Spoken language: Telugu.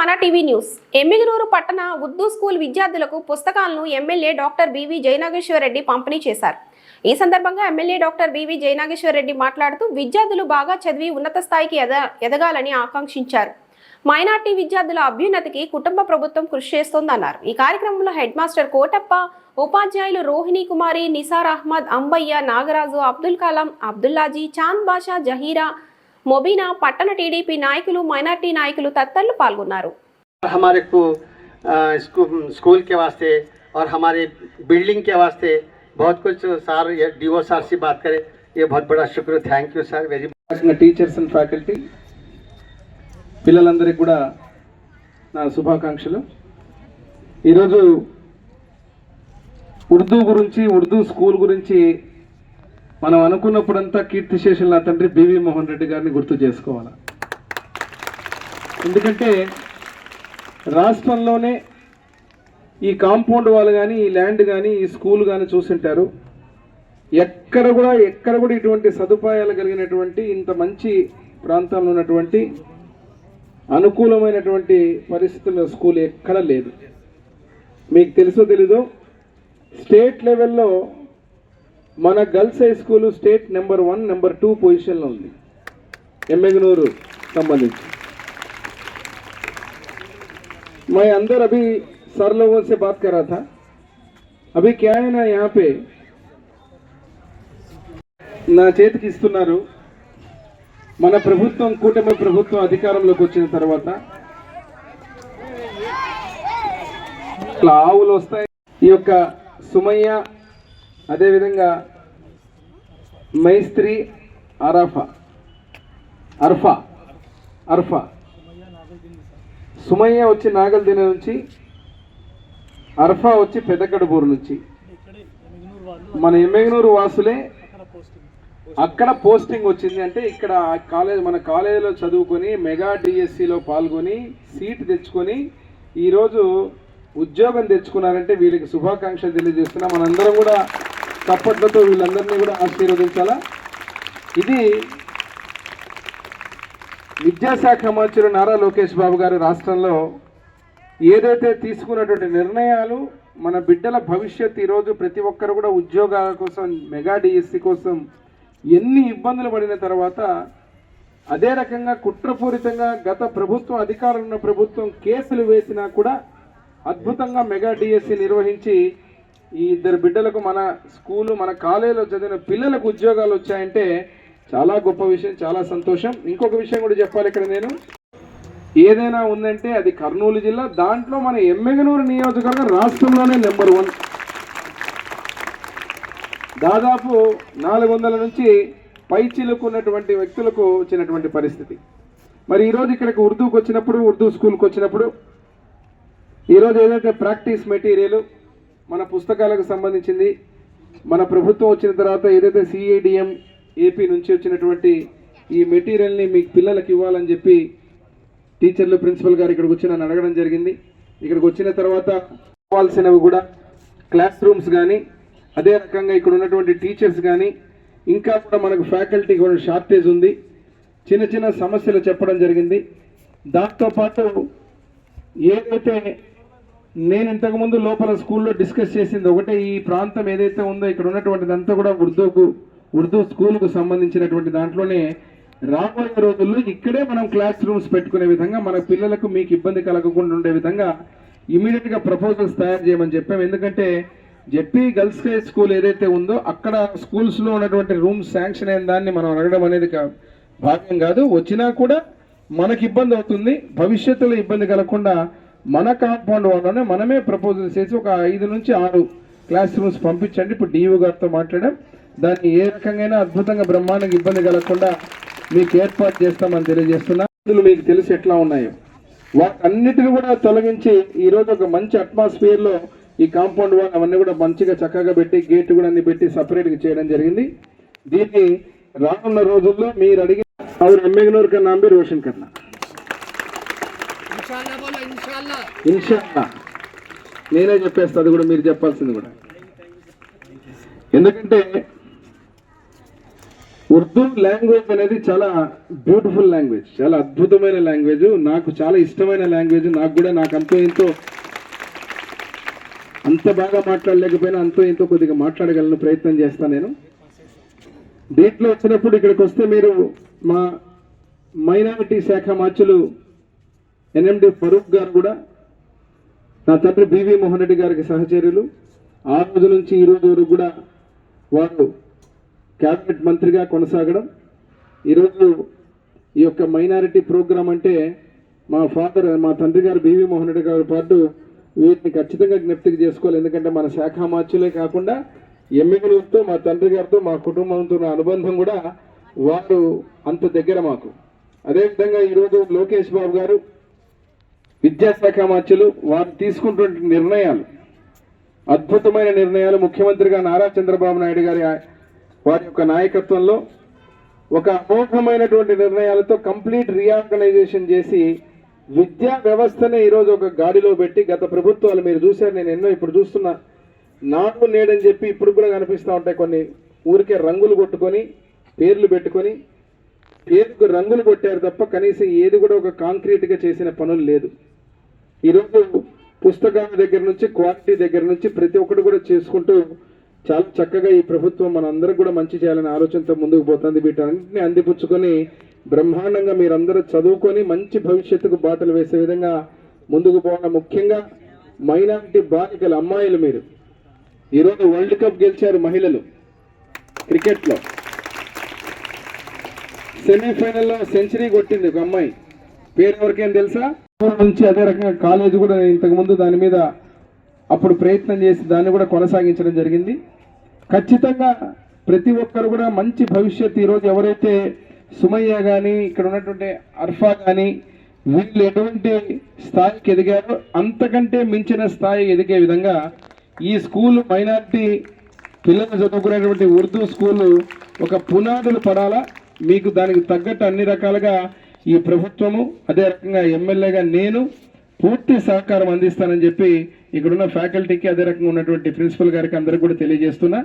మన టీవీ న్యూస్ ఎమ్మిగనూరు పట్టణ ఉర్దూ స్కూల్ విద్యార్థులకు పుస్తకాలను MLA doctor BV Jayanageswara Reddy పంపిణీ చేశారు. ఈ సందర్భంగా MLA doctor BV Jayanageswara Reddy మాట్లాడుతూ విద్యార్థులు బాగా చదివి ఉన్నత స్థాయికి ఎదగాలని ఆకాంక్షించారు. మైనార్టీ విద్యార్థుల అభ్యున్నతికి కుటుంబ ప్రభుత్వం కృషి చేస్తోందన్నారు. ఈ కార్యక్రమంలో హెడ్ మాస్టర్ కోటప్ప, ఉపాధ్యాయులు రోహిణి కుమారి, నిసార్ అహ్మద్, అంబయ్య, నాగరాజు, అబ్దుల్ కలాం, అబ్దుల్లాజీ, చాంద్ బాషా, జహీరా, मोबीना, पट्टण टीडीपी नायकुलु, माइनॉरिटी नायकुलु तत्तल्लु पाल्गొన్నారు. हमारे को स्कूल के वास्ते और हमारे बिल्डिंग के वास्ते बहुत कुछ सर डीओ सर से बात करें, ये बहुत बड़ा शुक्र. Thank you sir very much. Teachers and faculty పిల్లలందరికీ కూడా నా శుభాకాంక్షలు. ఈరోజు ఉర్దూ గురించి, ఉర్దూ స్కూల్ గురించి మనం అనుకున్నప్పుడంతా కీర్తిశేషులు నా తండ్రి బివి మోహన్ రెడ్డి గారిని గుర్తు చేసుకోవాలి. ఎందుకంటే రాష్ట్రంలోనే ఈ కాంపౌండ్ వాళ్ళు కానీ, ఈ ల్యాండ్ కానీ, ఈ స్కూల్ కానీ చూసింటారు. ఎక్కడ కూడా ఇటువంటి సదుపాయాలు కలిగినటువంటి ఇంత మంచి ప్రాంతంలో ఉన్నటువంటి అనుకూలమైనటువంటి పరిస్థితుల్లో స్కూల్ ఎక్కడ లేదు. మీకు తెలుసో తెలీదో, స్టేట్ లెవెల్లో మన girls high school state number 1, number 2 పొజిషన్లో ఉంది ఎమ్మెగనూరు संबंधित. मैं अंदर अभी सर लोगों से बात कर रहा था. अभी क्या है ना, यहाँ पे నా చేతికి ఇస్తున్నారు. మన ప్రభుత్వం, కూటమి ప్రభుత్వం అధికారంలోకి వచ్చిన తర్వాత ఆవులు వస్తాయి. ఈ యొక్క సుమయ్య, అదేవిధంగా మైస్త్రి, అర్ఫా సుమయ్య వచ్చి నాగల్దిన నుంచి, అర్ఫా వచ్చి పెద్దకడుపూరు నుంచి. మన ఎమ్మెగనూరు వాసులే. అక్కడ పోస్టింగ్ వచ్చింది అంటే ఇక్కడ మన కాలేజీలో చదువుకొని మెగా డిఎస్సిలో పాల్గొని సీట్ తెచ్చుకొని ఈరోజు ఉద్యోగం తెచ్చుకున్నారంటే వీళ్ళకి శుభాకాంక్షలు తెలియజేస్తున్నా. మనందరం కూడా చప్పట్లతో వీళ్ళందరినీ కూడా ఆశీర్వదించాలా. ఇది విద్యాశాఖ మంత్రి నారా లోకేష్ బాబు గారు రాష్ట్రంలో ఏదైతే తీసుకున్నటువంటి నిర్ణయాలు, మన బిడ్డల భవిష్యత్, ఈరోజు ప్రతి ఒక్కరు కూడా ఉద్యోగాల కోసం, మెగా డిఎస్సి కోసం ఎన్ని ఇబ్బందులు పడిన తర్వాత అదే రకంగా కుట్రపూరితంగా గత ప్రభుత్వం, అధికారంలో ఉన్న ప్రభుత్వం కేసులు వేసినా కూడా అద్భుతంగా మెగా డిఎస్సి నిర్వహించి ఈ ఇద్దరు బిడ్డలకు, మన స్కూలు, మన కాలేజీలో చదివిన పిల్లలకు ఉద్యోగాలు వచ్చాయంటే చాలా గొప్ప విషయం, చాలా సంతోషం. ఇంకొక విషయం కూడా చెప్పాలి. ఇక్కడ నేను ఏదైనా ఉందంటే అది కర్నూలు జిల్లా. దాంట్లో మన ఎమ్మెగనూరు నియోజకవర్గం రాష్ట్రంలోనే నెంబర్ 1. దాదాపు 400 నుంచి పైచిలుకున్నటువంటి వ్యక్తులకు వచ్చినటువంటి పరిస్థితి. మరి ఈరోజు ఇక్కడికి ఉర్దూకి వచ్చినప్పుడు, ఉర్దూ స్కూల్కి వచ్చినప్పుడు ఈరోజు ఏదైతే ప్రాక్టీస్ మెటీరియల్, మన పుస్తకాలకు సంబంధించింది, మన ప్రభుత్వం వచ్చిన తర్వాత ఏదైతే సిఐడిఎం ఏపీ నుంచి వచ్చినటువంటి ఈ మెటీరియల్ని మీకు పిల్లలకి ఇవ్వాలని చెప్పి టీచర్లు, ప్రిన్సిపల్ గారు ఇక్కడికి వచ్చి నన్ను అడగడం జరిగింది. ఇక్కడికి వచ్చిన తర్వాత కావాల్సినవి కూడా క్లాస్ రూమ్స్ కానీ, అదే రకంగా ఇక్కడ ఉన్నటువంటి టీచర్స్ కానీ, ఇంకా కూడా మనకు ఫ్యాకల్టీ కూడా షార్టేజ్ ఉంది. చిన్న చిన్న సమస్యలు చెప్పడం జరిగింది. దాంతోపాటు ఏదైతే నేను ఇంతకుముందు లోపల స్కూల్లో డిస్కస్ చేసింది ఒకటే, ఈ ప్రాంతం ఏదైతే ఉందో ఇక్కడ ఉన్నటువంటిదంతా కూడా ఉర్దూ స్కూల్కు సంబంధించినటువంటి దాంట్లోనే రాబోయే రోజుల్లో ఇక్కడే మనం క్లాస్ రూమ్స్ పెట్టుకునే విధంగా, మన పిల్లలకు మీకు ఇబ్బంది కలగకుండా ఉండే విధంగా ఇమీడియట్గా ప్రపోజల్స్ తయారు చేయమని చెప్పాము. ఎందుకంటే జెడ్పీ గర్ల్స్ హై స్కూల్ ఏదైతే ఉందో అక్కడ స్కూల్స్లో ఉన్నటువంటి రూమ్స్ శాంక్షన్ అయిన దాన్ని మనం అడగడం అనేది భావ్యం కాదు. వచ్చినా కూడా మనకి ఇబ్బంది అవుతుంది. భవిష్యత్తులో ఇబ్బంది కలగకుండా మన కాంపౌండ్ వాళ్ళనే మనమే ప్రపోజల్స్ చేసి ఒక 5 నుంచి 6 క్లాస్ రూమ్స్ పంపించండి. ఇప్పుడు డిఓ గారితో మాట్లాడాం. దాన్ని ఏ రకంగా అద్భుతంగా, బ్రహ్మాండంగా ఇబ్బంది కలగకుండా మీకు ఏర్పాటు చేస్తామని తెలియజేస్తున్నా. మీకు తెలిసి ఎట్లా ఉన్నాయో వాటన్నిటిని కూడా తొలగించి ఈరోజు ఒక మంచి అట్మాస్ఫియర్లో ఈ కాంపౌండ్ వాల్ అవన్నీ కూడా మంచిగా చక్కగా పెట్టి, గేట్ కూడా అన్ని పెట్టి సపరేట్గా చేయడం జరిగింది. దీన్ని రానున్న రోజుల్లో మీరు అడిగిన ఎమ్మెగనూరు కన్నా నామ్ भी रोशन करना ఇన్షాల్లా. నేనే చెప్పేస్తా, అది కూడా మీరు చెప్పాల్సింది కూడా. ఎందుకంటే ఉర్దూ లాంగ్వేజ్ అనేది చాలా బ్యూటిఫుల్ లాంగ్వేజ్, చాలా అద్భుతమైన లాంగ్వేజ్, నాకు చాలా ఇష్టమైన లాంగ్వేజ్. నాకు అంతో ఎంతో, అంత బాగా మాట్లాడలేకపోయినా అంతో ఎంతో కొద్దిగా మాట్లాడగలను, ప్రయత్నం చేస్తాను నేను. దీంట్లో వచ్చినప్పుడు ఇక్కడికి వస్తే మీరు మా మైనారిటీ శాఖ మార్చులు ఎన్ఎండి ఫరూక్ గారు కూడా నా తండ్రి బివి మోహన్ రెడ్డి గారికి సహచర్యులు. ఆ రోజు నుంచి ఈ రోజు వరకు కూడా వారు క్యాబినెట్ మంత్రిగా కొనసాగడం. ఈరోజు ఈ యొక్క మైనారిటీ ప్రోగ్రాం అంటే మా తండ్రి గారు బివి మోహన్ రెడ్డి గారి పాటు వీటిని ఖచ్చితంగా జ్ఞప్తికి చేసుకోవాలి. ఎందుకంటే మన శాఖ మార్చులే కాకుండా ఎమ్మెల్యేలతో, మా తండ్రి గారితో, మా కుటుంబంతో ఉన్న అనుబంధం కూడా వారు అంత దగ్గర మాకు. అదేవిధంగా ఈరోజు లోకేష్ బాబు గారు విద్యాశాఖ మార్చులు, వారు తీసుకుంటున్న నిర్ణయాలు అద్భుతమైన నిర్ణయాలు. ముఖ్యమంత్రిగా నారా చంద్రబాబు నాయుడు గారి వారి యొక్క నాయకత్వంలో ఒక అమోఘమైనటువంటి నిర్ణయాలతో కంప్లీట్ రీఆర్గనైజేషన్ చేసి విద్యా వ్యవస్థనే ఈరోజు ఒక గాడిలో పెట్టి, గత ప్రభుత్వాలు మీరు చూశారు, నేను ఎన్నో ఇప్పుడు చూస్తున్నా, నాడు నేడని చెప్పి ఇప్పుడు కూడా కనిపిస్తూ ఉంటాయి. కొన్ని ఊరికే రంగులు కొట్టుకొని పేర్లు పెట్టుకొని పేరుకు రంగులు కొట్టారు తప్ప కనీసం ఏది కూడా ఒక కాంక్రీట్గా చేసిన పనులు లేదు. ఈరోజు పుస్తకాల దగ్గర నుంచి, క్వాలిటీ దగ్గర నుంచి ప్రతి ఒక్కటి కూడా చేసుకుంటూ చాలా చక్కగా ఈ ప్రభుత్వం మనందరికి కూడా మంచి చేయాలనే ఆలోచనతో ముందుకు పోతుంది. వీటన్నింటినీ అందిపుచ్చుకొని బ్రహ్మాండంగా మీరందరూ చదువుకొని మంచి భవిష్యత్తుకు బాటలు వేసే విధంగా ముందుకు పోవడం. ముఖ్యంగా మైనారిటీ బాలికలు, అమ్మాయిలు, మీరు ఈరోజు వరల్డ్ కప్ గెలిచారు మహిళలు క్రికెట్లో. సెమీఫైనల్లో సెంచరీ కొట్టింది ఒక అమ్మాయి, పేరు ఎవరికేం తెలుసా? నుంచి అదే రకంగా కాలేజ్ కూడా నేను ఇంతకుముందు దాని మీద అప్పుడు ప్రయత్నం చేసి దాన్ని కూడా కొనసాగించడం జరిగింది. ఖచ్చితంగా ప్రతి ఒక్కరు కూడా మంచి భవిష్యత్తు. ఈరోజు ఎవరైతే సుమయ్య కానీ, ఇక్కడ ఉన్నటువంటి అర్ఫా కానీ, వీళ్ళు ఎటువంటి స్థాయికి ఎదిగారో అంతకంటే మించిన స్థాయి ఎదిగే విధంగా ఈ స్కూల్, మైనారిటీ పిల్లలు చదువుకునేటువంటి ఉర్దూ స్కూలు ఒక పునాదులు పడాలా. మీకు దానికి తగ్గట్టు అన్ని రకాలుగా ఈ ప్రభుత్వము, అదే రకంగా ఎమ్మెల్యేగా నేను పూర్తి సహకారం అందిస్తానని చెప్పి ఇక్కడున్న ఫ్యాకల్టీకి, అదే రకంగా ఉన్నటువంటి ప్రిన్సిపల్ గారికి అందరికి కూడా తెలియజేస్తున్నా.